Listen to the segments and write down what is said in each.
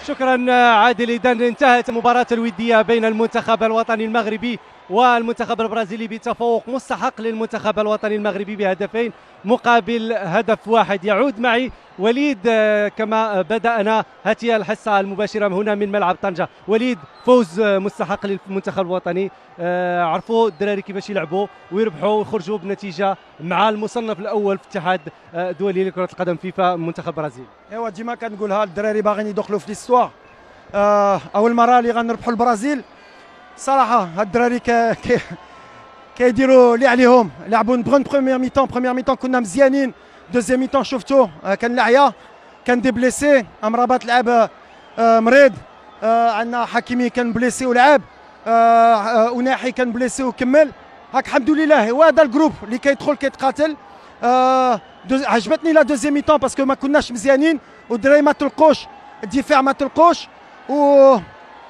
شكرا عادل. إذا انتهت المباراة الودية بين المنتخب الوطني المغربي والمنتخب البرازيلي بتفوق مستحق للمنتخب الوطني المغربي بهدفين مقابل هدف واحد. يعود معي وليد كما بدأنا هاتي الحصة المباشرة هنا من ملعب طنجة. وليد، فوز مستحق للمنتخب الوطني، عرفوا الدراري كيفاش يلعبوا ويربحوا ويخرجوا بنتيجة مع المصنف الأول في الاتحاد الدولي لكرة القدم فيفا منتخب البرازيل. ايوا ديما كنقولها الدراري باغيين يدخلوا في ليستوار. اول مره اللي غنربحوا البرازيل صراحه هاد الدراري كيديروا اللي عليهم. لعبوا بغون بروميير ميتون كنا مزيانين. دوزيام ميتون شفتوه كان العيا، كان دي بليسي. امرابات لعب مريض، عندنا حكيمي كان بليسي ولعب، وناحي كان بليسي وكمل. هاك الحمد لله هو هذا الجروب اللي كيدخل كيتقاتل. عجبتني لا دوزيام ميتون باسكو ما كناش مزيانين والدراري ما تلقوش الدفاع، ما تلقوش،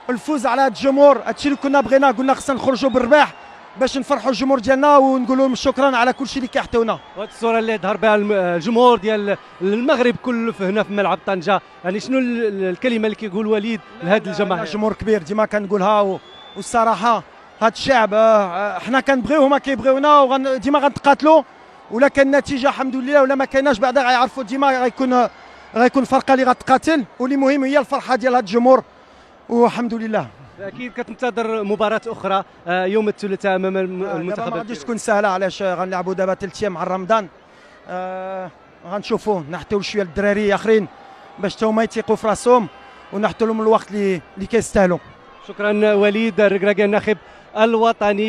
والفوز على هذا الجمهور هادشي اللي كنا بغينا. قلنا خصنا نخرجوا بالرباح باش نفرحوا الجمهور ديالنا ونقول لهم شكرا على كل شيء اللي كيعطيونا. وهاد الصوره اللي ظهر بها الجمهور ديال المغرب كله هنا في ملعب طنجه، يعني شنو الكلمه اللي كيقول وليد لهذا الجماهير؟ جمهور كبير ديما كنقولها، والصراحه هاد الشعب حنا كنبغيوه هما كيبغيونا، وديما غنتقاتلوا. ولا كان النتيجه الحمد لله ولا ما كاناش بعدا غيعرفوا ديما غيكون فرقه اللي غتقاتل، واللي مهم هي الفرحه ديال هاد الجمهور والحمد لله. اكيد كتنتظر مباراه اخرى يوم الثلاثاء امام المنتخب. ما غاديش تكون سهله، علاش غنلعبوا دابا 3 ايام مع رمضان. غنشوفوا نحطيو شويه الدراري اخرين باش تا هما يثيقوا في راسهم ونحطوا لهم الوقت اللي كيستاهلوا. شكرا وليد الركراكي الناخب الوطني.